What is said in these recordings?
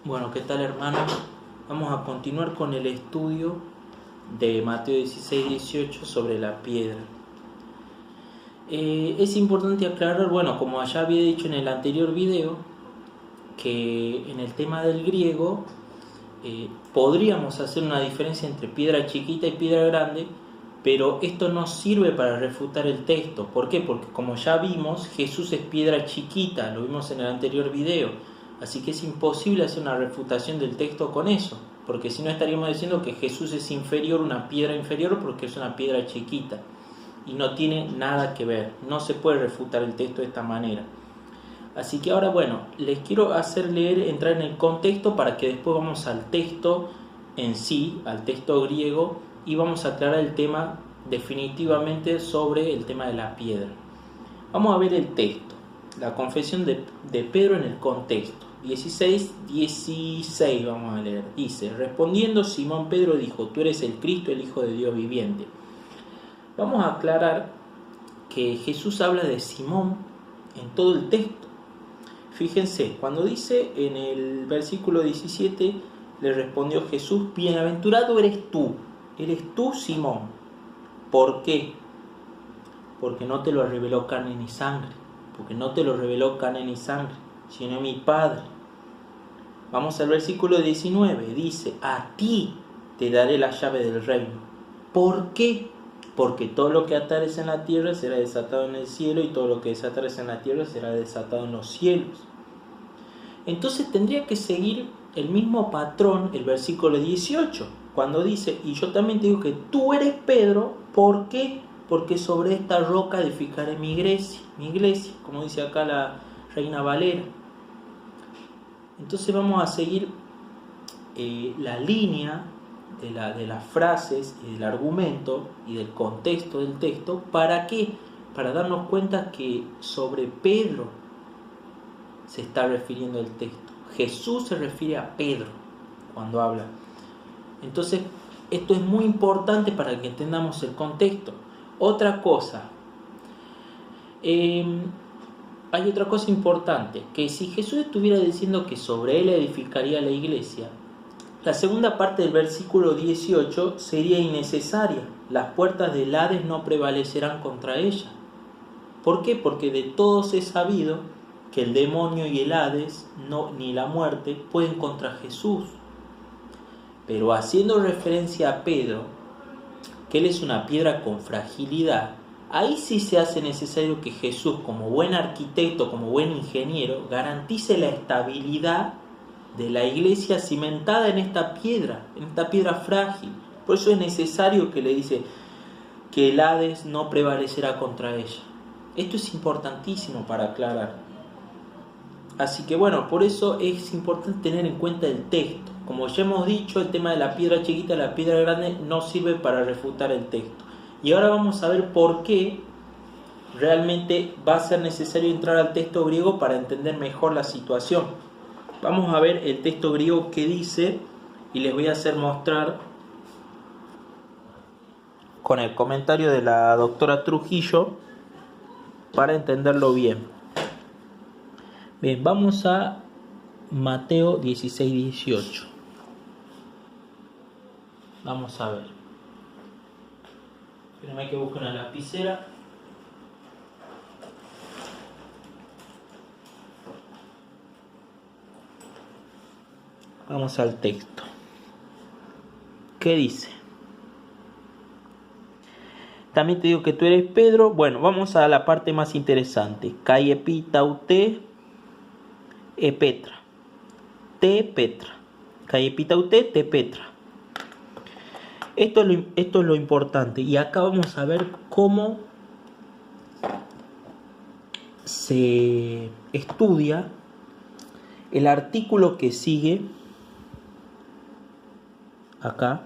Bueno, ¿qué tal, hermanos? Vamos a continuar con el estudio de Mateo 16-18 sobre la piedra. Es importante aclarar, bueno, como ya había dicho en el anterior video, que en el tema del griego podríamos hacer una diferencia entre piedra chiquita y piedra grande, pero esto no sirve para refutar el texto. ¿Por qué? Porque como ya vimos, Jesús es piedra chiquita, lo vimos en el anterior video. Así que es imposible hacer una refutación del texto con eso, porque si no estaríamos diciendo que Jesús es inferior, una piedra inferior, porque es una piedra chiquita. Y no tiene nada que ver, no se puede refutar el texto de esta manera. Así que ahora, bueno, les quiero hacer leer, entrar en el contexto para que después vamos al texto en sí, al texto griego, y vamos a aclarar el tema definitivamente sobre el tema de la piedra. Vamos a ver el texto, la confesión de Pedro en el contexto. 16 vamos a leer. Dice: respondiendo Simón Pedro dijo: tú eres el Cristo, el Hijo de Dios viviente. Vamos a aclarar que Jesús habla de Simón en todo el texto. Fíjense, cuando dice en el versículo 17, le respondió Jesús: bienaventurado eres tú Simón. ¿Por qué? Porque no te lo reveló carne ni sangre, sino mi Padre. Vamos al versículo 19, dice: a ti te daré la llave del reino. ¿Por qué? Porque todo lo que atares en la tierra será desatado en el cielo, y todo lo que desatares en la tierra será desatado en los cielos. Entonces tendría que seguir el mismo patrón el versículo 18, cuando dice: y yo también te digo que tú eres Pedro. ¿Por qué? Porque sobre esta roca edificaré mi iglesia, como dice acá la Reina Valera. Entonces vamos a seguir la línea de las frases y del argumento y del contexto del texto. ¿Para qué? Para darnos cuenta que sobre Pedro se está refiriendo el texto. Jesús se refiere a Pedro cuando habla. Entonces, esto es muy importante para que entendamos el contexto. Otra cosa, hay otra cosa importante, que si Jesús estuviera diciendo que sobre él edificaría la iglesia, la segunda parte del versículo 18 sería innecesaria. Las puertas del Hades no prevalecerán contra ella. ¿Por qué? Porque de todos es sabido que el demonio y el Hades, ni la muerte, pueden contra Jesús. Pero haciendo referencia a Pedro, que él es una piedra con fragilidad, ahí sí se hace necesario que Jesús, como buen arquitecto, como buen ingeniero, garantice la estabilidad de la iglesia cimentada en esta piedra frágil. Por eso es necesario que le dice que el Hades no prevalecerá contra ella. Esto es importantísimo para aclarar. Así que bueno, por eso es importante tener en cuenta el texto. Como ya hemos dicho, el tema de la piedra chiquita y la piedra grande no sirve para refutar el texto. Y ahora vamos a ver por qué realmente va a ser necesario entrar al texto griego para entender mejor la situación. Vamos a ver el texto griego que dice, y les voy a hacer mostrar con el comentario de la doctora Trujillo para entenderlo bien. Bien, vamos a Mateo 16-18. Vamos a ver. Espérame que busque una lapicera. Vamos al texto. ¿Qué dice? También te digo que tú eres Pedro. Bueno, vamos a la parte más interesante. Kai epitaute e Petra. Te Petra. Kai epitaute te Petra. Esto es lo importante. Y acá vamos a ver cómo se estudia el artículo que sigue acá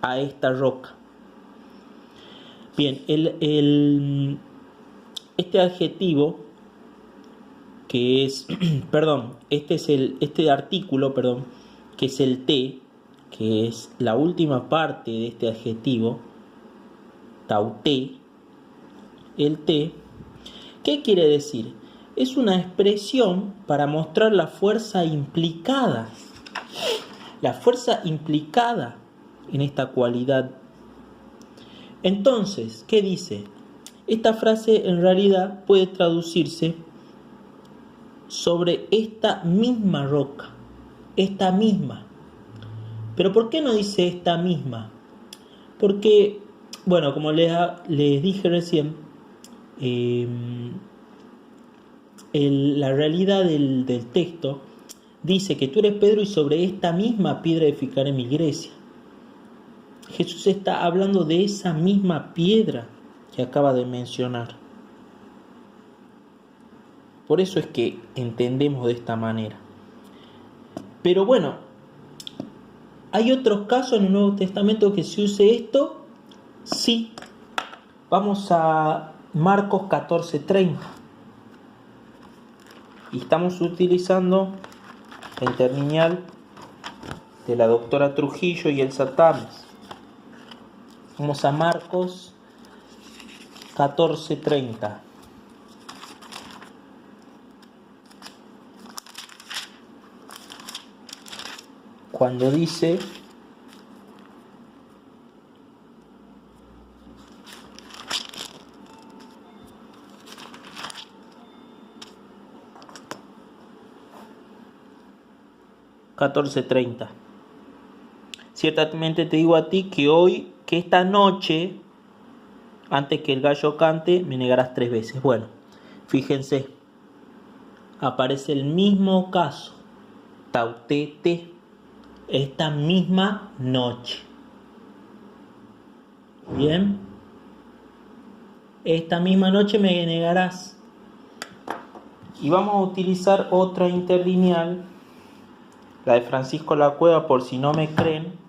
a esta roca. Bien, este adjetivo que es, este artículo, que es el te, que es la última parte de este adjetivo, taute, el te, ¿qué quiere decir? es una expresión para mostrar la fuerza implicada. La fuerza implicada en esta cualidad. Entonces, ¿qué dice? Esta frase en realidad puede traducirse sobre esta misma roca, esta misma. ¿Pero por qué no dice esta misma? Porque, bueno, como les dije recién, la realidad del texto dice que tú eres Pedro y sobre esta misma piedra edificaré mi iglesia. Jesús está hablando de esa misma piedra que acaba de mencionar. Por eso es que entendemos de esta manera. Pero bueno, ¿hay otros casos en el Nuevo Testamento que se use esto? Sí. Vamos a Marcos 14:30. Y estamos utilizando la interlineal de la doctora Trujillo y Elsa Tames. Vamos a Marcos 14:30. Cuando dice: "14:30. Ciertamente te digo a ti que esta noche, antes que el gallo cante, me negarás 3 veces. Bueno, fíjense, aparece el mismo caso, tautete, esta misma noche. Bien, esta misma noche me negarás. Y vamos a utilizar otra interlineal, la de Francisco La Cueva, por si no me creen.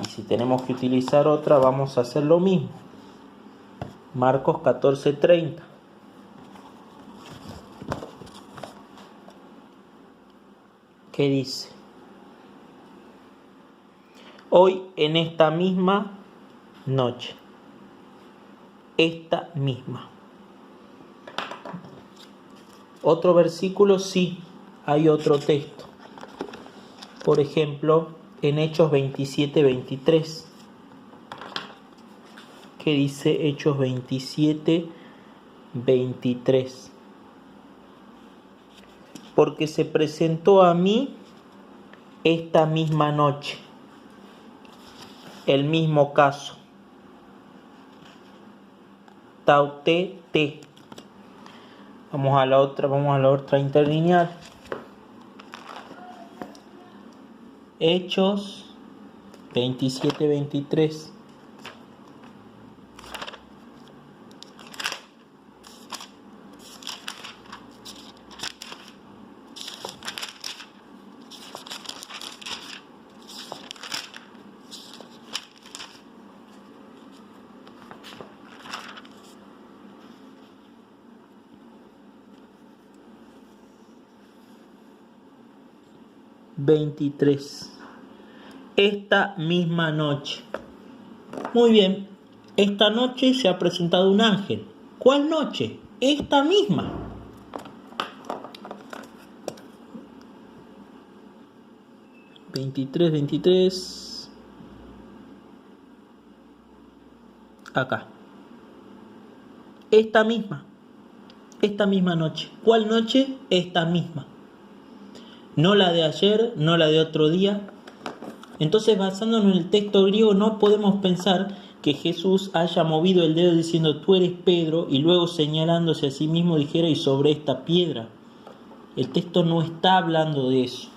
Y si tenemos que utilizar otra, vamos a hacer lo mismo. Marcos 14:30. ¿Qué dice? Hoy en esta misma noche. Esta misma. Otro versículo, sí, hay otro texto. Por ejemplo, en Hechos 27:23. ¿Qué dice Hechos 27:23? Porque se presentó a mí esta misma noche. El mismo caso. Tautete. Vamos a la otra interlineal. Hechos 27:23. Esta misma noche. Muy bien, esta noche se ha presentado un ángel. ¿Cuál noche? Esta misma. Veintitrés. Acá. Esta misma noche. ¿Cuál noche? Esta misma. No la de ayer, no la de otro día. Entonces, basándonos en el texto griego, no podemos pensar que Jesús haya movido el dedo diciendo tú eres Pedro y luego señalándose a sí mismo dijera y sobre esta piedra. El texto no está hablando de eso.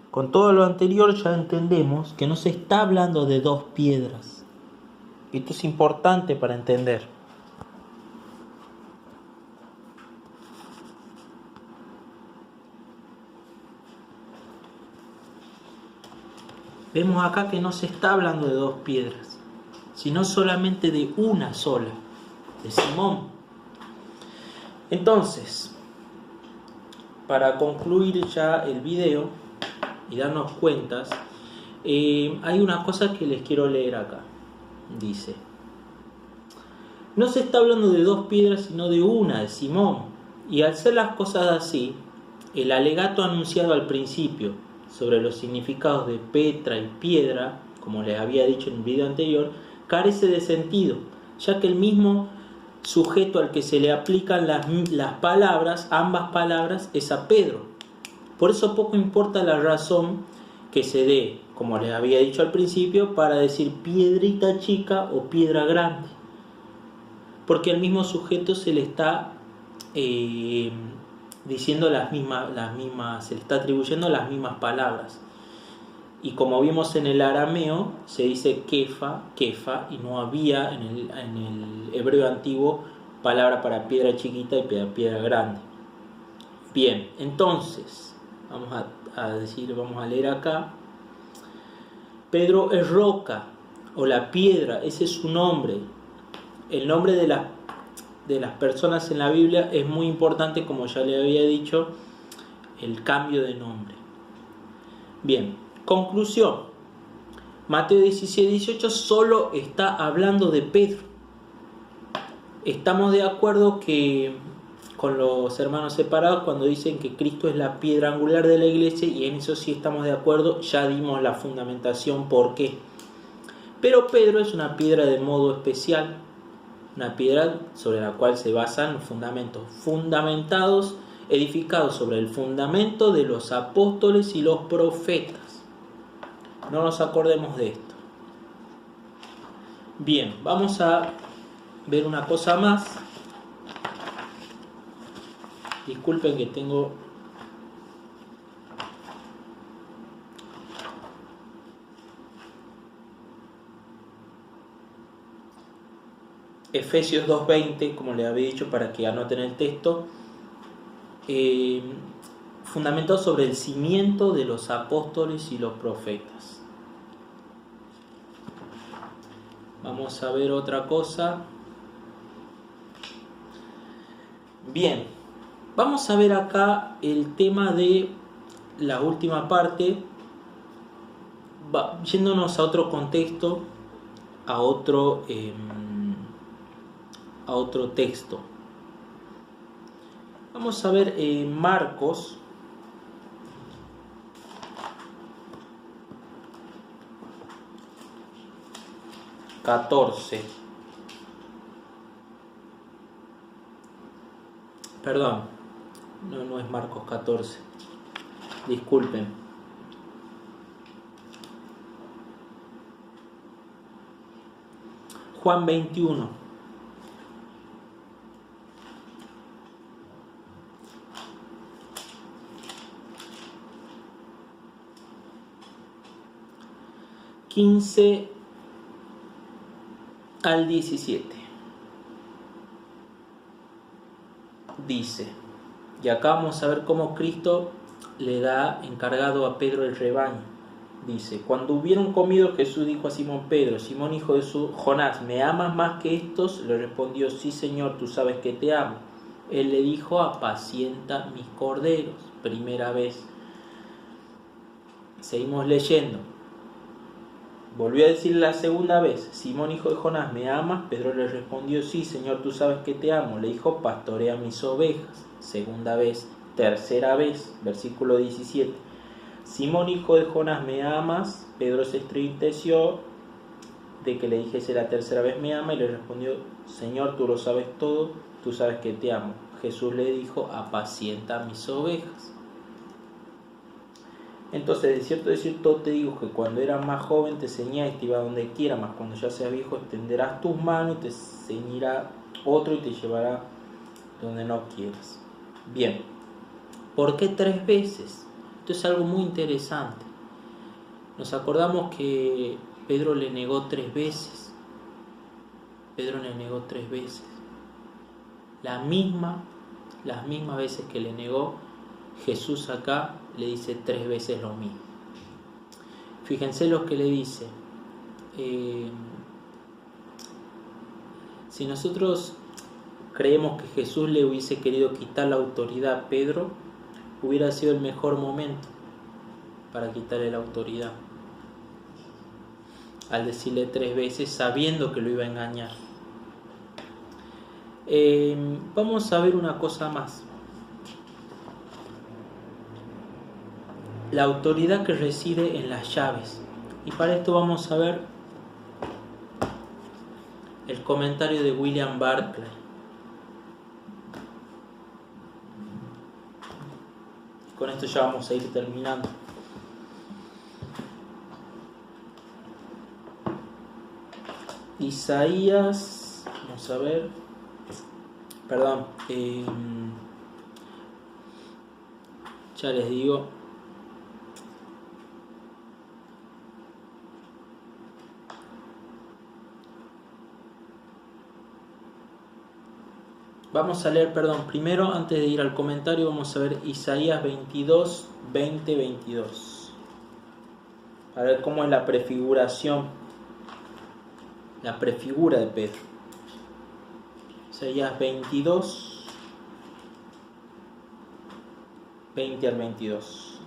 Con todo lo anterior ya entendemos que no se está hablando de 2 piedras. Esto es importante para entender. Vemos acá que no se está hablando de 2 piedras, sino solamente de una sola, de Simón. Entonces, para concluir ya el video y darnos cuentas, hay una cosa que les quiero leer acá. Dice: No se está hablando de dos piedras, sino de una, de Simón. Y al ser las cosas así, el alegato anunciado al principio sobre los significados de Petra y piedra, como les había dicho en el video anterior, carece de sentido, ya que el mismo sujeto al que se le aplican las palabras, ambas palabras, es a Pedro. Por eso poco importa la razón que se dé, como les había dicho al principio, para decir piedrita chica o piedra grande, porque al mismo sujeto se le está diciendo las mismas, se le está atribuyendo las mismas palabras. Y como vimos en el arameo, se dice kefa, y no había en el hebreo antiguo palabra para piedra chiquita y piedra grande. Bien, entonces, vamos a leer acá. Pedro es roca, o la piedra, ese es su nombre. El nombre de las personas en la Biblia es muy importante, como ya le había dicho, el cambio de nombre. Bien, conclusión. Mateo 17-18 solo está hablando de Pedro. Estamos de acuerdo con los hermanos separados cuando dicen que Cristo es la piedra angular de la iglesia, y en eso sí estamos de acuerdo, ya dimos la fundamentación por qué. Pero Pedro es una piedra de modo especial, una piedra sobre la cual se basan los fundamentos, edificados sobre el fundamento de los apóstoles y los profetas. No nos acordemos de esto. Bien, vamos a ver una cosa más. Disculpen que tengo... Efesios 2:20, como les había dicho, para que anoten el texto, fundamentado sobre el cimiento de los apóstoles y los profetas. Vamos a ver otra cosa. Bien, vamos a ver acá el tema de la última parte, yéndonos a otro contexto, a otro texto. Vamos a ver Marcos 14. Perdón, no es Marcos 14. Disculpen. Juan 21. ...15 al 17... dice, y acá vamos a ver cómo Cristo le da encargado a Pedro el rebaño. Dice, cuando hubieron comido, Jesús dijo a Simón Pedro: Simón, hijo de Jonás, ¿me amas más que estos? Le respondió: sí, Señor, tú sabes que te amo. Él le dijo: apacienta mis corderos. Primera vez. Seguimos leyendo. Volvió a decir la segunda vez: Simón, hijo de Jonás, ¿me amas? Pedro le respondió: sí, Señor, tú sabes que te amo. Le dijo: pastorea mis ovejas. Segunda vez. Tercera vez, versículo 17. Simón, hijo de Jonás, ¿me amas? Pedro se entristeció de que le dijese la tercera vez: me ama, y le respondió: Señor, tú lo sabes todo, tú sabes que te amo. Jesús le dijo: apacienta mis ovejas. Entonces, de cierto te digo que cuando eras más joven te ceñía y te iba donde quiera, mas cuando ya seas viejo extenderás tus manos y te ceñirá otro y te llevará donde no quieras. Bien, ¿por qué 3 veces? Esto es algo muy interesante. Nos acordamos que Pedro le negó 3 veces. Pedro le negó 3 veces. Las mismas veces que le negó, Jesús acá le dice 3 veces lo mismo. Fíjense lo que le dice. Si nosotros creemos que Jesús le hubiese querido quitar la autoridad a Pedro, hubiera sido el mejor momento para quitarle la autoridad, al decirle 3 veces sabiendo que lo iba a engañar. Vamos a ver una cosa más. La autoridad que reside en las llaves. Y para esto vamos a ver el comentario de William Barclay. Con esto ya vamos a ir terminando. Isaías, vamos a ver, perdón, ya les digo. Vamos a leer, primero, antes de ir al comentario, vamos a ver Isaías 22, 20, 22. A ver cómo es la prefiguración, la prefigura de Pedro. Isaías 22, 20 al 22.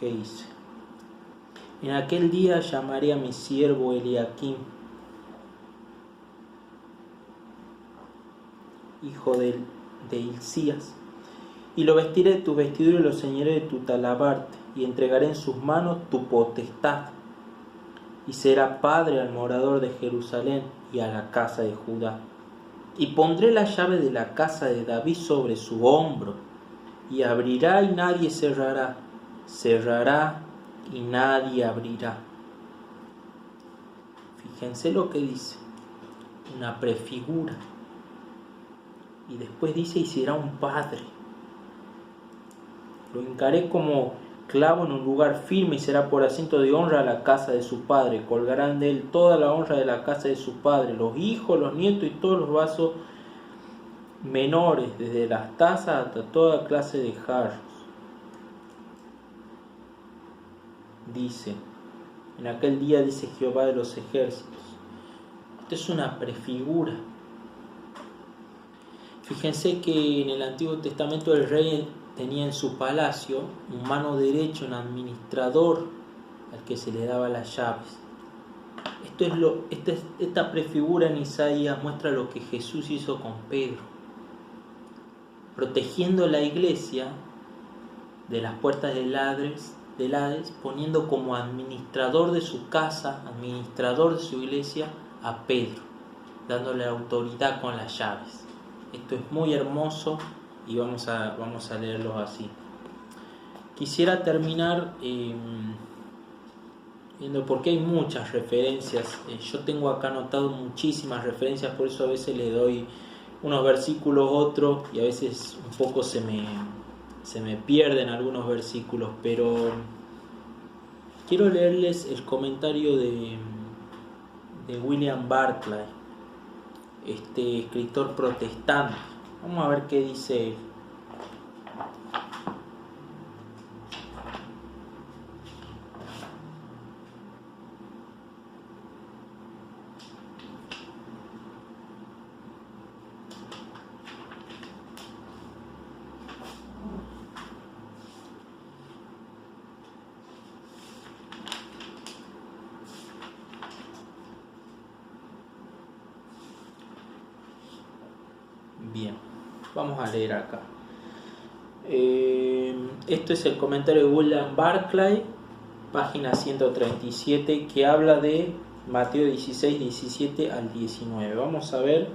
¿Qué dice? En aquel día llamaré a mi siervo Eliaquim, hijo de Hilcías, y lo vestiré de tu vestidura y lo ceñiré de tu talabarte, y entregaré en sus manos tu potestad, y será padre al morador de Jerusalén y a la casa de Judá. Y pondré la llave de la casa de David sobre su hombro, y abrirá y nadie cerrará, cerrará y nadie abrirá. Fíjense lo que dice, una prefigura. Y después dice, y será un padre. Lo hincaré como clavo en un lugar firme y será por asiento de honra a la casa de su padre. Colgarán de él toda la honra de la casa de su padre, los hijos, los nietos y todos los vasos menores, desde las tazas hasta toda clase de jarros. Dice, en aquel día dice Jehová de los ejércitos. Esto es una prefigura. Fíjense que en el Antiguo Testamento el rey tenía en su palacio un mano derecha, un administrador al que se le daba las llaves. Esta prefigura en Isaías muestra lo que Jesús hizo con Pedro, protegiendo la iglesia de las puertas del Hades, poniendo como administrador de su casa, administrador de su iglesia, a Pedro, dándole autoridad con las llaves. Esto es muy hermoso y vamos a leerlo así. Quisiera terminar viendo porque hay muchas referencias. Yo tengo acá anotado muchísimas referencias, por eso a veces le doy unos versículos, otros, y a veces un poco se me pierden algunos versículos, pero quiero leerles el comentario de William Barclay, este escritor protestante. Vamos a ver qué dice él. Bien, vamos a leer acá. Esto es el comentario de William Barclay, página 137, que habla de Mateo 16, 17 al 19. Vamos a ver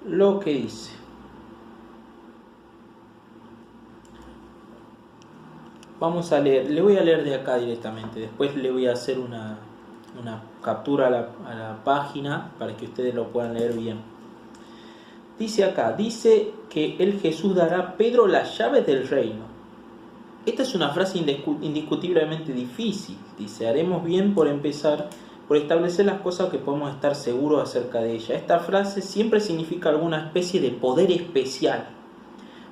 lo que dice. Vamos a leer, le voy a leer de acá directamente, después le voy a hacer una captura a la página para que ustedes lo puedan leer bien. Dice acá, dice que el Jesús dará a Pedro las llaves del reino. Esta es una frase indiscutiblemente difícil. Dice, haremos bien por empezar por establecer las cosas que podemos estar seguros acerca de ella. Esta frase siempre significa alguna especie de poder especial.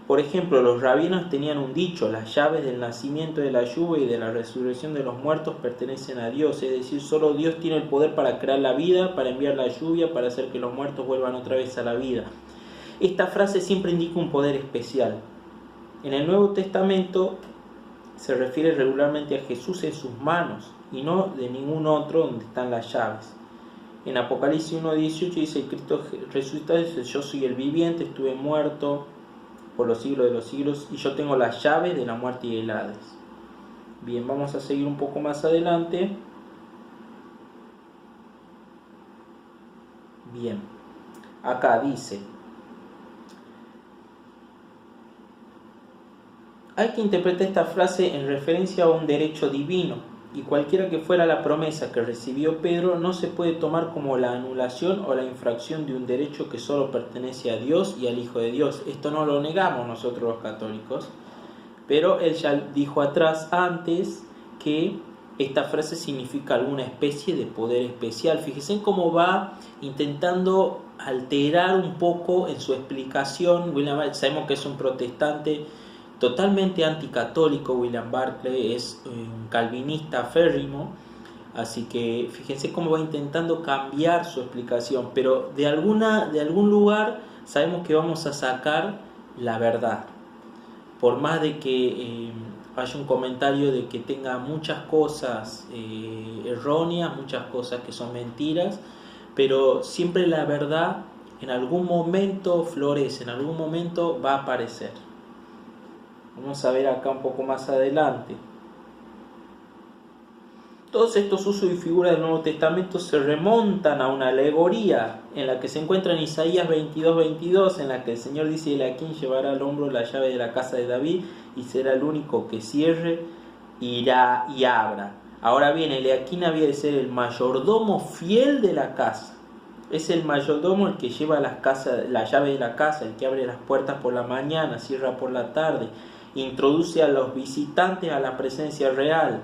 Por ejemplo, los rabinos tenían un dicho: las llaves del nacimiento, de la lluvia y de la resurrección de los muertos pertenecen a Dios. Es decir, solo Dios tiene el poder para crear la vida, para enviar la lluvia, para hacer que los muertos vuelvan otra vez a la vida. Esta frase siempre indica un poder especial. En el Nuevo Testamento se refiere regularmente a Jesús en sus manos y no de ningún otro donde están las llaves. En Apocalipsis 1:18 dice: Cristo resucitado, dice: yo soy el viviente, estuve muerto por los siglos de los siglos y yo tengo las llaves de la muerte y del Hades. Bien, vamos a seguir un poco más adelante. Bien, acá dice: hay que interpretar esta frase en referencia a un derecho divino, y cualquiera que fuera la promesa que recibió Pedro no se puede tomar como la anulación o la infracción de un derecho que solo pertenece a Dios y al Hijo de Dios. Esto no lo negamos nosotros los católicos, pero él ya dijo antes que esta frase significa alguna especie de poder especial. Fíjense cómo va intentando alterar un poco en su explicación. Sabemos que es un protestante totalmente anticatólico. William Barclay es un calvinista férrimo, así que fíjense cómo va intentando cambiar su explicación, pero de algún lugar sabemos que vamos a sacar la verdad, por más de que haya un comentario de que tenga muchas cosas erróneas, muchas cosas que son mentiras, pero siempre la verdad en algún momento florece, en algún momento va a aparecer. Vamos a ver acá un poco más adelante. Todos estos usos y figuras del Nuevo Testamento se remontan a una alegoría en la que se encuentra en Isaías 22:22, en la que el Señor dice: Eliaquín llevará al hombro la llave de la casa de David y será el único que cierre, irá y abra. Ahora bien, Eliaquín había de ser el mayordomo fiel de la casa. Es el mayordomo el que lleva la llave de la casa, el que abre las puertas por la mañana, cierra por la tarde, introduce a los visitantes a la presencia real.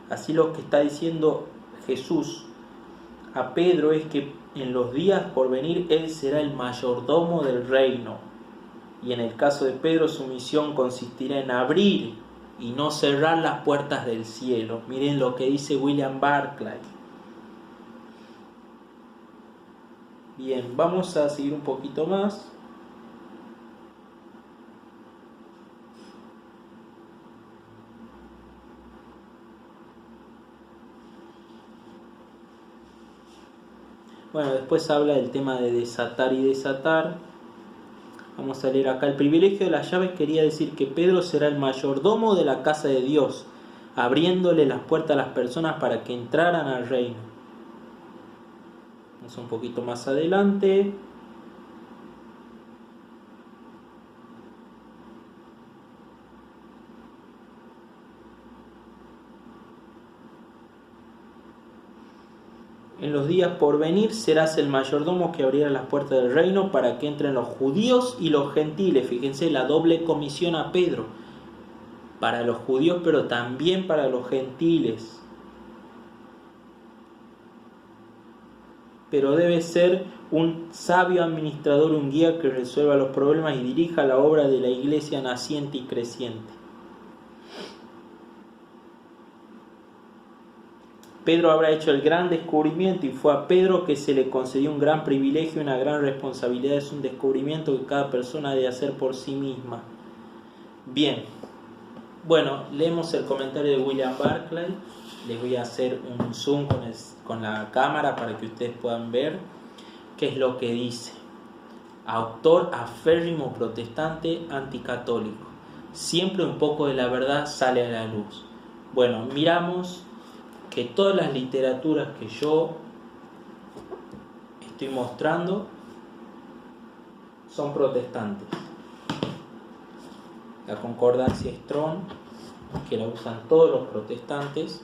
Así lo que está diciendo Jesús a Pedro es que en los días por venir él será el mayordomo del reino. Y en el caso de Pedro su misión consistirá en abrir y no cerrar las puertas del cielo. Miren lo que dice William Barclay. Bien, vamos a seguir un poquito más. Bueno, después habla del tema de desatar y desatar. Vamos a leer acá: el privilegio de las llaves quería decir que Pedro será el mayordomo de la casa de Dios, abriéndole las puertas a las personas para que entraran al reino. Vamos un poquito más adelante. En los días por venir serás el mayordomo que abrirá las puertas del reino para que entren los judíos y los gentiles. Fíjense la doble comisión a Pedro, para los judíos pero también para los gentiles. Pero debe ser un sabio administrador, un guía que resuelva los problemas y dirija la obra de la iglesia naciente y creciente. Pedro habrá hecho el gran descubrimiento y fue a Pedro que se le concedió un gran privilegio y una gran responsabilidad. Es un descubrimiento que cada persona debe hacer por sí misma. Bien, bueno, leemos el comentario de William Barclay. Les voy a hacer un zoom con la cámara para que ustedes puedan ver qué es lo que dice. Autor aférrimo protestante anticatólico. Siempre un poco de la verdad sale a la luz. Bueno, miramos que todas las literaturas que yo estoy mostrando son protestantes. La concordancia Strong, que la usan todos los protestantes,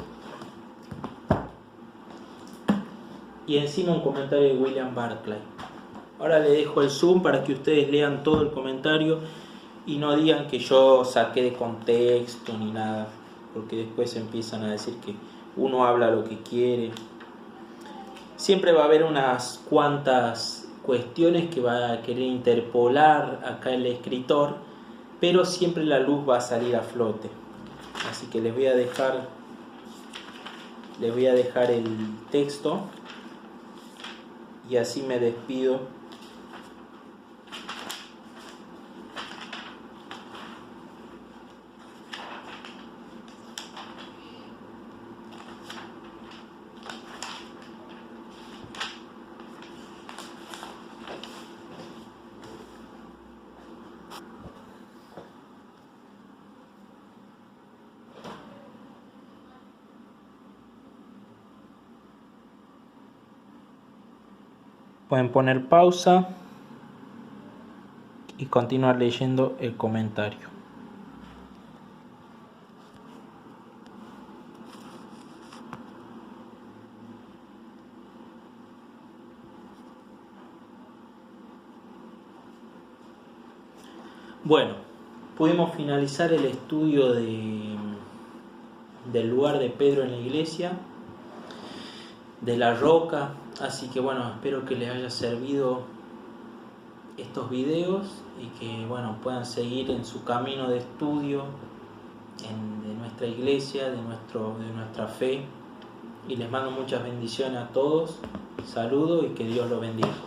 y encima un comentario de William Barclay. Ahora le dejo el zoom para que ustedes lean todo el comentario y no digan que yo saqué de contexto ni nada, porque después empiezan a decir que uno habla lo que quiere. Siempre va a haber unas cuantas cuestiones que va a querer interpolar acá el escritor, pero siempre la luz va a salir a flote. Así que les voy a dejar el texto y así me despido. Pueden poner pausa y continuar leyendo el comentario. Bueno, pudimos finalizar el estudio del lugar de Pedro en la iglesia, de la roca, así que bueno, espero que les haya servido estos videos y que bueno, puedan seguir en su camino de estudio de nuestra iglesia, de nuestra fe, y les mando muchas bendiciones a todos, saludos y que Dios los bendiga.